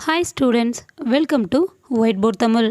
Hi students, welcome to Whiteboard Tamil.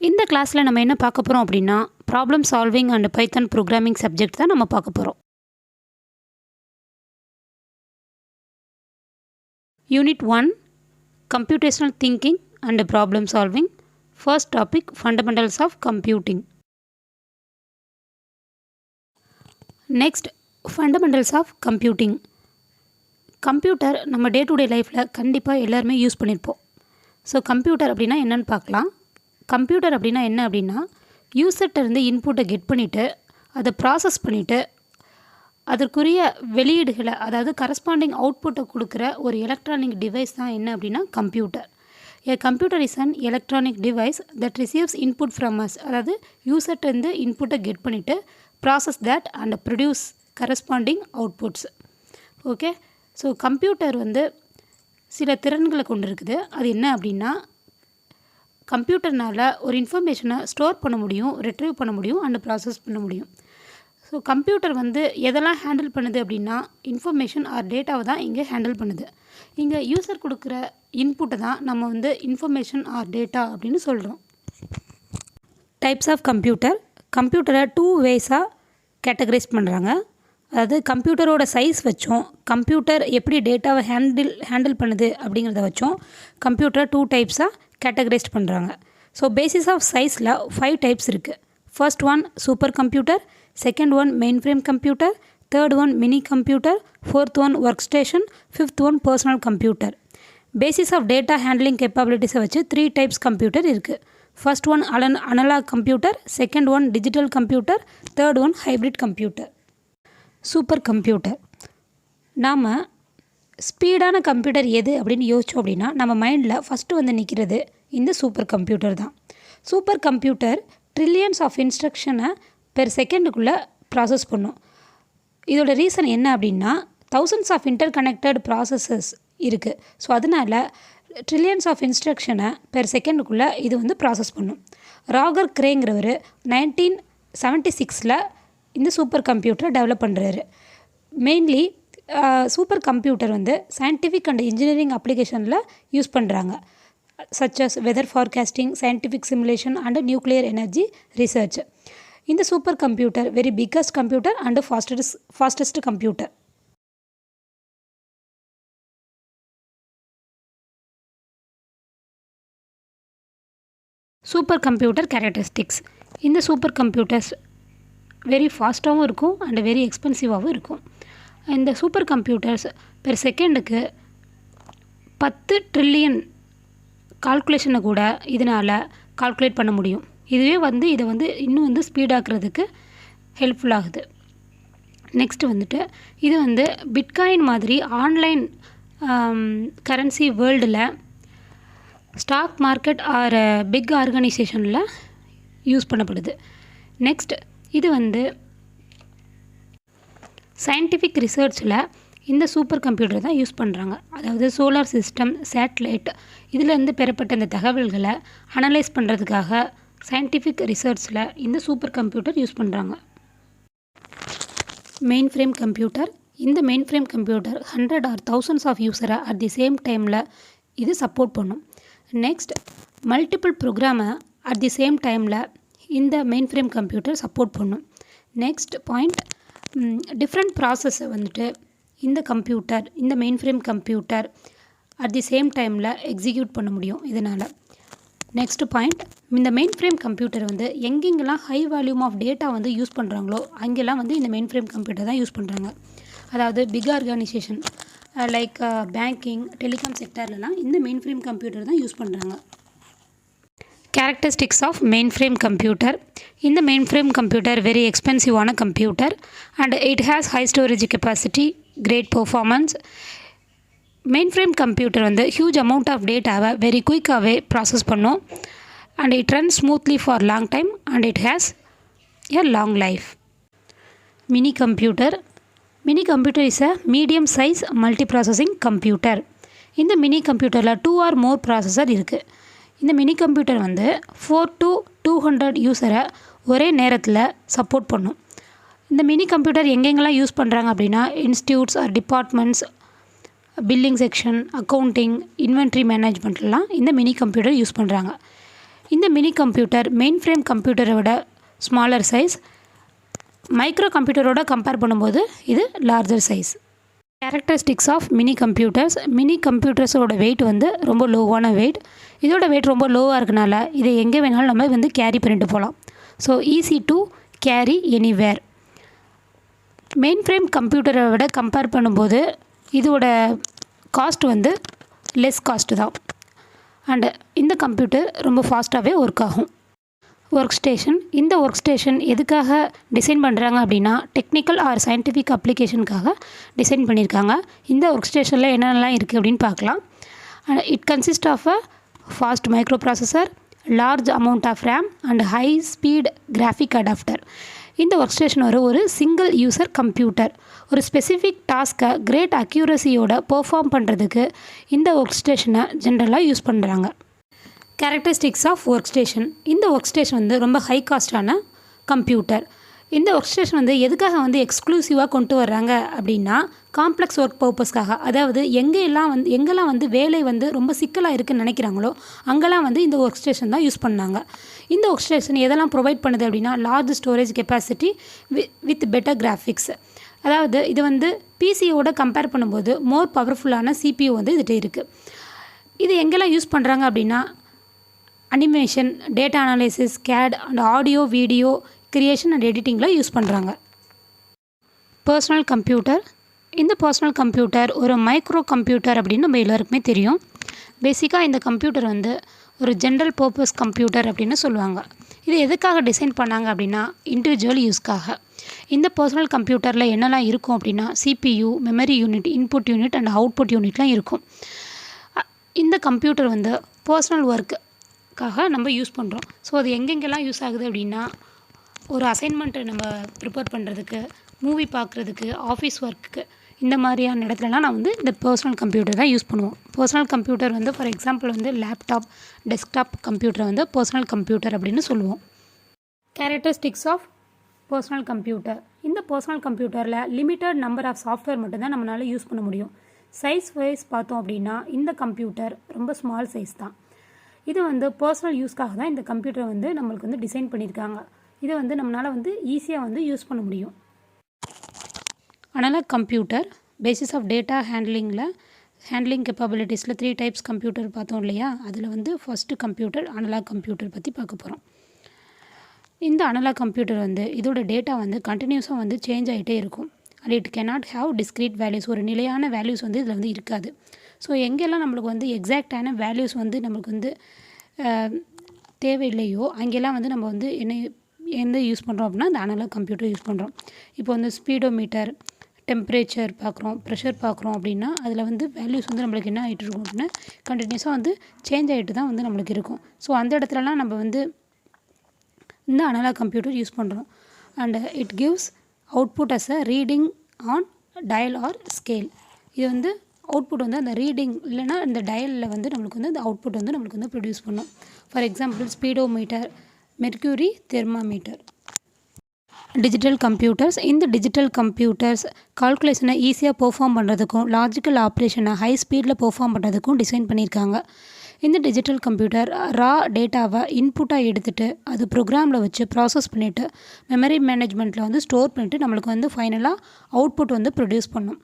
இந்த கிளாஸில் நம்ம என்ன பார்க்க போகிறோம் அப்படின்னா problem solving and Python programming subject தான் நம்ம பார்க்க போகிறோம். Unit 1 computational thinking and problem solving. First topic fundamentals of computing. Next fundamentals of computing. Computer நம்ம டே டு டே லைஃப்பில் கண்டிப்பாக எல்லாருமே யூஸ் பண்ணியிருப்போம். ஸோ கம்ப்யூட்டர் அப்படின்னா என்னென்னு பார்க்கலாம். கம்ப்யூட்டர் அப்படின்னா என்ன அப்படின்னா யூசர்கிட்டருந்து இன்புட்டை கெட் பண்ணிவிட்டு அதை ப்ராசஸ் பண்ணிவிட்டு அதற்குரிய வெளியீடுகளை அதாவது கரஸ்பாண்டிங் அவுட்புட்டை கொடுக்குற ஒரு எலக்ட்ரானிக் டிவைஸ் தான் என்ன அப்படின்னா computer. A computer is an electronic device that receives input from us. அதாவது யூசர்கிட்டருந்து இன்புட்டை கெட் பண்ணிவிட்டு process that and produce corresponding outputs. Okay, so computer சில திறன்களை கொண்டு இருக்குது. அது என்ன அப்படின்னா கம்ப்யூட்டர்னால் ஒரு இன்ஃபர்மேஷனை ஸ்டோர் பண்ண முடியும், ரிட்ரீவ் பண்ண முடியும் அண்ட் ப்ராசஸ் பண்ண முடியும். ஸோ கம்ப்யூட்டர் எதெல்லாம் ஹேண்டில் பண்ணுது அப்படின்னா இன்ஃபர்மேஷன் ஆர் டேட்டாவை தான் இங்கே ஹேண்டில் பண்ணுது. இங்கே யூசர் கொடுக்குற இன்புட்டை தான் நம்ம இன்ஃபர்மேஷன் ஆர் டேட்டா அப்படின்னு சொல்கிறோம். Types of computer. கம்ப்யூட்டரை 2 வேஸாக கேட்டகரைஸ் பண்ணுறாங்க. அதாவது கம்ப்யூட்டரோட சைஸ் வச்சோம், கம்ப்யூட்டர் எப்படி டேட்டாவை ஹேண்டில் பண்ணுது அப்படிங்கிறத வச்சோம் கம்ப்யூட்டரை 2 டைப்ஸாக கேட்டகரைஸ்ட் பண்ணுறாங்க. ஸோ பேசிஸ் ஆஃப் சைஸில் 5 டைப்ஸ் இருக்குது. First one supercomputer, second one mainframe computer, third one minicomputer, fourth one workstation, fifth one personal computer. Basis of data handling கேப்பபிலிட்டிஸை வச்சு 3 டைப்ஸ் கம்ப்யூட்டர் இருக்குது. First one analog computer, second one digital computer, third one hybrid computer. Supercomputer. நாம் ஸ்பீடான computer எது அப்படின்னு யோசித்தோம் அப்படின்னா நம்ம மைண்டில் ஃபஸ்ட்டு நிற்கிறது இந்த சூப்பர் கம்ப்யூட்டர் தான். சூப்பர் கம்ப்யூட்டர் ட்ரில்லியன்ஸ் ஆஃப் இன்ஸ்ட்ரக்ஷனை பெர் செகண்டுக்குள்ளே ப்ராசஸ் பண்ணும். இதோட ரீசன் என்ன அப்படின்னா thousands of interconnected processes இருக்குது. ஸோ அதனால் ட்ரில்லியன்ஸ் ஆஃப் இன்ஸ்ட்ரக்ஷனை பெர் செகண்டுக்குள்ளே இது ப்ராசஸ் பண்ணும். ராகர் கிரேங்கிறவர் 1976 இந்த சூப்பர் கம்ப்யூட்டரை டெவலப் பண்ணுறாரு. Mainly supercomputer scientific and engineering அப்ளிகேஷனில் யூஸ் பண்ணுறாங்க. Such as weather forecasting, scientific simulation and nuclear energy research. இந்த supercomputer very biggest computer and fastest computer. Supercomputer characteristics. இந்த supercomputers very ஃபாஸ்ட்டாகவும் இருக்கும் and very எக்ஸ்பென்சிவாகவும் இருக்கும். இந்த super computers per செகண்டுக்கு 10 trillion கால்குலேஷனை கூட இதனால் கால்குலேட் பண்ண முடியும். இதுவே இதை இன்னும் ஸ்பீடாக்குறதுக்கு ஹெல்ப்ஃபுல்லாகுது. நெக்ஸ்ட் இது பிட்காயின் மாதிரி ஆன்லைன் கரன்சி வேர்ல்டில் ஸ்டாக் மார்க்கெட் ஆர் பிக் ஆர்கனைசேஷனில் யூஸ் பண்ணப்படுது. நெக்ஸ்ட் இது சயின்டிஃபிக் ரிசர்ச்சில் இந்த சூப்பர் கம்ப்யூட்டர் தான் யூஸ் பண்ணுறாங்க. அதாவது சோலார் சிஸ்டம், சேட்டலைட் இதிலேருந்து பெறப்பட்ட இந்த தகவல்களை அனலைஸ் பண்ணுறதுக்காக சயின்டிஃபிக் ரிசர்ச்சில் இந்த சூப்பர் கம்ப்யூட்டர் யூஸ் பண்ணுறாங்க. Mainframe computer. இந்த mainframe computer 100 or thousands of யூஸரை அட் தி சேம் டைமில் இது சப்போர்ட் பண்ணும். நெக்ஸ்ட் மல்டிபிள் ப்ரோக்ராமை அட் தி சேம் டைமில் இந்த மெயின் ஃப்ரேம் கம்ப்யூட்டர் சப்போர்ட் பண்ணும். நெக்ஸ்ட் பாயிண்ட் டிஃப்ரெண்ட் ப்ராசஸை இந்த கம்ப்யூட்டர் இந்த mainframe computer at the same டைமில் எக்ஸிக்யூட் பண்ண முடியும் இதனால். நெக்ஸ்ட் பாயிண்ட் இந்த மெயின் ஃப்ரேம் கம்ப்யூட்டர் எங்கெங்கெல்லாம் high volume of data use பண்ணுறாங்களோ அங்கெல்லாம் இந்த மெயின் ஃப்ரேம் கம்ப்யூட்டர் தான் யூஸ் பண்ணுறாங்க. அதாவது big organisation like banking, telecom செக்டர்லலாம் இந்த மெயின் ஃப்ரேம் கம்ப்யூட்டர் தான் யூஸ் பண்ணுறாங்க. Characteristics of mainframe computer. In the mainframe computer very expensive on a computer and it has high storage capacity, great performance. Mainframe computer huge amount of data very quick process பண்ணும் and it runs smoothly for long time and it has a long life. Mini computer. Mini computer is a medium size multiprocessing computer. இந்த mini computerல 2 or more processor இருக்குது. இந்த mini computer 4 to 200 யூஸரை ஒரே நேரத்தில் support பண்ணும். இந்த mini computer எங்கெங்கெல்லாம் use பண்ணுறாங்க அப்படின்னா institutes or departments billing section, accounting, inventory மேனேஜ்மெண்ட்லாம் இந்த மினி கம்ப்யூட்டர் யூஸ் பண்ணுறாங்க. இந்த மினி கம்ப்யூட்டர் மெயின் ஃப்ரேம் கம்ப்யூட்டரை விட ஸ்மாலர் சைஸ், மைக்ரோ கம்ப்யூட்டரோட கம்பேர் பண்ணும்போது இது larger size. Characteristics of mini கம்ப்யூட்டர்ஸோட வெயிட் வந்து ரொம்ப லோவான வெயிட். இதோட வெயிட் ரொம்ப லோவாக இருக்கனால இதை எங்கே வேணாலும் நம்ம வந்து கேரி பண்ணிட்டு போகலாம். So easy to carry anywhere. Mainframe கம்ப்யூட்டரை விட கம்பேர் பண்ணும்போது இதோட காஸ்ட் வந்து லெஸ் காஸ்ட்டு தான். அண்டு இந்த கம்ப்யூட்டர் ரொம்ப ஃபாஸ்ட்டாகவே ஒர்க் ஆகும். Workstation. இந்த ஒர்க் ஸ்டேஷன் எதுக்காக டிசைன் பண்ணுறாங்க அப்படின்னா டெக்னிக்கல் ஆர் சயின்டிஃபிக் அப்ளிகேஷனுக்காக டிசைன் பண்ணியிருக்காங்க. இந்த ஒர்க் ஸ்டேஷனில் என்னென்னலாம் இருக்குது அப்படின்னு பார்க்கலாம். It consist of a fast microprocessor, large amount of RAM and high speed graphic adapter. இந்த ஒர்க் ஸ்டேஷன் ஒரு சிங்கிள் யூசர் கம்ப்யூட்டர். ஒரு ஸ்பெசிஃபிக் டாஸ்க்கை கிரேட் அக்யூரஸியோட பெர்ஃபார்ம் பண்ணுறதுக்கு இந்த ஒர்க் ஸ்டேஷனை ஜென்ரலாக யூஸ் பண்ணுறாங்க. Characteristics of workstation. இந்த ஒர்க் ஸ்டேஷன் வந்து ரொம்ப ஹை காஸ்டான கம்ப்யூட்டர். இந்த ஒர்க் ஸ்டேஷன் வந்து எதுக்காக வந்து எக்ஸ்க்ளூசிவாக கொண்டு வர்றாங்க அப்படின்னா காம்ப்ளெக்ஸ் ஒர்க் பர்பஸ்க்காக. அதாவது எங்கெல்லாம் வந்து வேலை வந்து ரொம்ப சிக்கலாக இருக்குதுன்னு நினைக்கிறாங்களோ அங்கெல்லாம் வந்து இந்த ஒர்க் ஸ்டேஷன் தான் யூஸ் பண்ணாங்க. இந்த ஒர்க் ஸ்டேஷன் எதெல்லாம் ப்ரொவைட் பண்ணுது அப்படின்னா large storage capacity with better graphics. அதாவது இது வந்து பிசியோட கம்பேர் பண்ணும்போது மோர் பவர்ஃபுல்லான சிபியூ வந்து இதுகிட்ட இருக்குது. இது எங்கெல்லாம் யூஸ் பண்ணுறாங்க அப்படின்னா animation, data analysis, CAD and audio video creation and எடிட்டிங்கில் யூஸ் பண்ணுறாங்க. Personal computer. இந்த பர்சனல் கம்ப்யூட்டர் ஒரு மைக்ரோ கம்ப்யூட்டர் அப்படின்னு நம்ம எல்லாருக்குமே தெரியும். பேசிக்காக இந்த கம்ப்யூட்டர் வந்து ஒரு ஜென்ரல் பர்பஸ் கம்ப்யூட்டர் அப்படின்னு சொல்லுவாங்க. இது எதுக்காக டிசைன் பண்ணாங்க அப்படின்னா இண்டிவிஜுவல் யூஸ்க்காக. இந்த பர்சனல் கம்ப்யூட்டரில் என்னெல்லாம் இருக்கும் அப்படின்னா CPU, memory unit, input unit and output யூனிட்லாம் இருக்கும். இந்த கம்ப்யூட்டர் வந்து பர்சனல் ஒர்க்குக்காக நம்ம யூஸ் பண்ணுறோம். ஸோ அது எங்கெங்கெல்லாம் யூஸ் ஆகுது அப்படின்னா ஒரு அசைன்மெண்ட்டை நம்ம ப்ரிப்பேர் பண்ணுறதுக்கு, மூவி பார்க்குறதுக்கு, ஆஃபீஸ் ஒர்க்குக்கு, இந்த மாதிரியான இடத்துலலாம் நான் வந்து இந்த பர்சனல் கம்ப்யூட்டர் தான் யூஸ் பண்ணுவோம். பர்சனல் கம்ப்யூட்டர் வந்து ஃபார் எக்ஸாம்பிள் வந்து லேப்டாப், டெஸ்க்டாப் கம்ப்யூட்டரை வந்து பர்சனல் கம்ப்யூட்டர் அப்படின்னு சொல்லுவோம். Characteristics of personal computer. இந்த பர்சனல் கம்ப்யூட்டரில் லிமிட்டட் நம்பர் ஆஃப் சாஃப்ட்வேர் மட்டும்தான் நம்மளால் யூஸ் பண்ண முடியும். சைஸ் வைஸ் பார்த்தோம் அப்படின்னா இந்த கம்ப்யூட்டர் ரொம்ப ஸ்மால் சைஸ் தான். இது வந்து பர்சனல் யூஸ்க்காக தான் இந்த கம்ப்யூட்டரை வந்து நம்மளுக்கு வந்து டிசைன் பண்ணியிருக்காங்க. இதை வந்து நம்மளால் வந்து ஈஸியாக வந்து யூஸ் பண்ண முடியும். Analog computer. Basis of data handling கேப்பபிலிட்டிஸில் 3 டைப்ஸ் கம்ப்யூட்டர் பார்த்தோம் இல்லையா? அதில் வந்து ஃபஸ்ட்டு கம்ப்யூட்டர் அனலாக் கம்ப்யூட்டர் பற்றி பார்க்க போகிறோம். இந்த அனலாக் கம்ப்யூட்டர் வந்து இதோட டேட்டா வந்து கண்டினியூஸாக வந்து சேஞ்ச் ஆகிட்டே இருக்கும். And it cannot have discrete values. ஒரு நிலையான வேல்யூஸ் வந்து இதில் வந்து இருக்காது. ஸோ எங்கெல்லாம் நம்மளுக்கு வந்து எக்ஸாக்டான வேல்யூஸ் வந்து நம்மளுக்கு வந்து தேவையில்லையோ அங்கெல்லாம் வந்து நம்ம வந்து எந்த யூஸ் பண்ணுறோம் அப்படின்னா இந்த அனலாக் கம்ப்யூட்டர் யூஸ் பண்ணுறோம். இப்போ வந்து ஸ்பீடோமீட்டர், டெம்பரேச்சர் பார்க்குறோம், ப்ரெஷர் பார்க்குறோம் அப்படின்னா அதில் வந்து வேல்யூஸ் வந்து நம்மளுக்கு என்ன ஆகிட்டு இருக்கும் அப்படின்னா கண்டினியூஸாக வந்து சேஞ்ச் ஆகிட்டு தான் வந்து நம்மளுக்கு இருக்கும். ஸோ அந்த இடத்துலலாம் நம்ம வந்து இந்த அனலாக் கம்ப்யூட்டர் யூஸ் பண்ணுறோம். And it gives output as a reading on dial or scale. இது வந்து அவுட்புட் வந்து அந்த ரீடிங் இல்லைனா இந்த டயலில் வந்து நம்மளுக்கு வந்து அந்த அவுட்புட் வந்து நம்மளுக்கு வந்து ப்ரொடியூஸ் பண்ணும். For example speedometer, Mercury thermometer. Digital computers. இந்த டிஜிட்டல் கம்ப்யூட்டர்ஸ் கால்குலேஷனை ஈஸியாக பெர்ஃபார்ம் பண்ணுறதுக்கும் லாஜிக்கல் ஆப்ரேஷனை ஹை ஸ்பீடில் பெர்ஃபார்ம் பண்ணுறதுக்கும் டிசைன் பண்ணியிருக்காங்க. இந்த டிஜிட்டல் கம்ப்யூட்டர் ரா டேட்டாவை இன்புட்டாக எடுத்துகிட்டு அது ப்ரோக்ராமில் வச்சு ப்ராசஸ் பண்ணிவிட்டு மெமரி மேனேஜ்மெண்ட்டில் வந்து ஸ்டோர் பண்ணிவிட்டு நம்மளுக்கு வந்து ஃபைனலாக அவுட்புட் வந்து ப்ரொடியூஸ் பண்ணும்.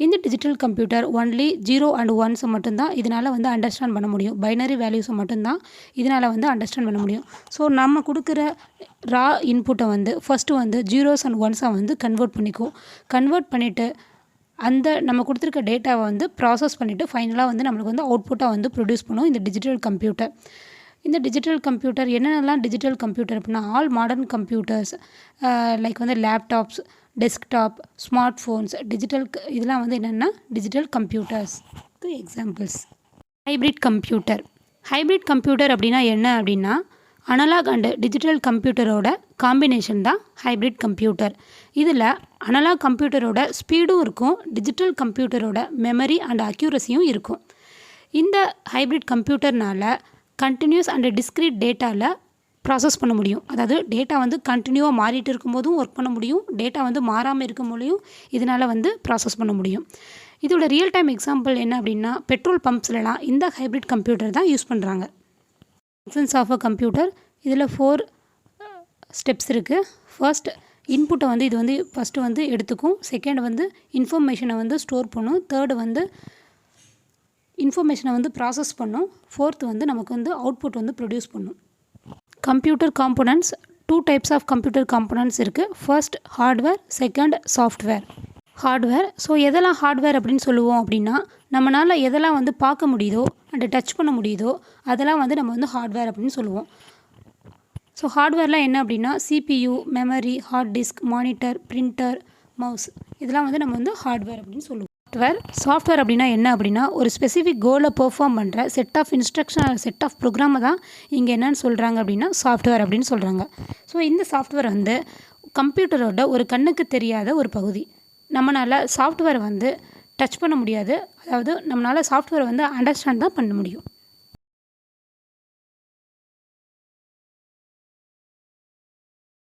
இந்த டிஜிட்டல் கம்ப்யூட்டர் ஒன்லி 0 and 1 மட்டும்தான் இதனால் வந்து அண்டர்ஸ்டாண்ட் பண்ண முடியும். பைனரி வேல்யூஸை மட்டும்தான் இதனால் வந்து அண்டர்ஸ்டாண்ட் பண்ண முடியும். ஸோ நம்ம கொடுக்குற ரா இன்புட்டை வந்து ஃபஸ்ட்டு வந்து 0s and 1s வந்து கன்வெர்ட் பண்ணிவிட்டு அந்த நம்ம கொடுத்துருக்க டேட்டாவை வந்து ப்ராசஸ் பண்ணிவிட்டு ஃபைனலாக வந்து நம்மளுக்கு வந்து அவுட்புட்டாக வந்து ப்ரொடியூஸ் பண்ணும் இந்த டிஜிட்டல் கம்ப்யூட்டர். இந்த டிஜிட்டல் கம்ப்யூட்டர் என்னென்னலாம் டிஜிட்டல் கம்ப்யூட்டர் அப்படின்னா ஆல் மாடர்ன் கம்ப்யூட்டர்ஸ் லைக் வந்து லேப்டாப்ஸ், டெஸ்க்டாப், ஸ்மார்ட் ஃபோன்ஸ், இதெல்லாம் வந்து என்னென்னா டிஜிட்டல் கம்ப்யூட்டர்ஸ்க்கு எக்ஸாம்பிள்ஸ். ஹைப்ரிட் கம்ப்யூட்டர் அப்படின்னா என்ன அப்படின்னா அனலாக் அண்டு டிஜிட்டல் கம்ப்யூட்டரோட காம்பினேஷன் தான் ஹைப்ரிட் கம்ப்யூட்டர். இதில் அனலாக் கம்ப்யூட்டரோட ஸ்பீடும் இருக்கும், டிஜிட்டல் கம்ப்யூட்டரோட மெமரி அண்ட் அக்யூரஸியும் இருக்கும். இந்த ஹைப்ரிட் கம்ப்யூட்டர்னால் கண்டினியூஸ் அண்ட் டிஸ்க்ரீட் டேட்டாவில் ப்ராசஸ் பண்ண முடியும். அதாவது டேட்டா வந்து கண்டினியூவாக மாறிட்டு இருக்கும்போதும் ஒர்க் பண்ண முடியும், டேட்டா வந்து மாறாமல் இருக்கும்போதையும் இதனால் வந்து ப்ராசஸ் பண்ண முடியும். இதோட ரியல் டைம் எக்ஸாம்பிள் என்ன அப்படின்னா பெட்ரோல் பம்ப்ஸ்லலாம் இந்த ஹைப்ரிட் கம்ப்யூட்டர் தான் யூஸ் பண்ணுறாங்க. ஃபங்க்ஷன்ஸ் ஆஃப் அ கம்ப்யூட்டர் இதில் 4 ஸ்டெப்ஸ் இருக்குது. ஃபர்ஸ்ட் இன்புட்டை வந்து இது வந்து ஃபஸ்ட்டு வந்து எடுத்துக்கும். செகண்ட் வந்து இன்ஃபர்மேஷனை வந்து ஸ்டோர் பண்ணும். தேர்டு வந்து இன்ஃபர்மேஷனை வந்து ப்ராசஸ் பண்ணும். ஃபோர்த்து வந்து நமக்கு வந்து அவுட்புட் வந்து ப்ரொடியூஸ் பண்ணும். Computer components 2 types of computer components இருக்குது. First hardware, second software. Hardware, so எதெல்லாம் ஹார்ட்வேர் அப்படின்னு சொல்லுவோம் அப்படின்னா நம்மளால் எதெல்லாம் வந்து பார்க்க முடியுதோ அண்ட் டச் பண்ண முடியுதோ அதெல்லாம் வந்து நம்ம வந்து ஹார்ட்வேர் அப்படின்னு சொல்லுவோம். ஸோ ஹார்ட்வேர்லாம் என்ன அப்படின்னா CPU, memory, hard disk, monitor, printer, mouse, இதெல்லாம் வந்து நம்ம வந்து ஹார்ட்வேர் அப்படின்னு சொல்லுவோம். சாஃப்ட்வேர் அப்படின்னா என்ன அப்படின்னா ஒரு ஸ்பெசிஃபிக் கோலை பெர்ஃபார்ம் பண்ணுற set of instruction set of ப்ரோக்ராமை தான் இங்கே என்னென்னு சொல்கிறாங்க அப்படின்னா சாஃப்ட்வேர் அப்படின்னு சொல்கிறாங்க. ஸோ இந்த சாஃப்ட்வேர் வந்து கம்ப்யூட்டரோட ஒரு கண்ணுக்கு தெரியாத ஒரு பகுதி. நம்மளால் சாஃப்ட்வேர் வந்து டச் பண்ண முடியாது, அதாவது நம்மளால் சாஃப்ட்வேர் வந்து அண்டர்ஸ்டாண்ட் தான் பண்ண முடியும்.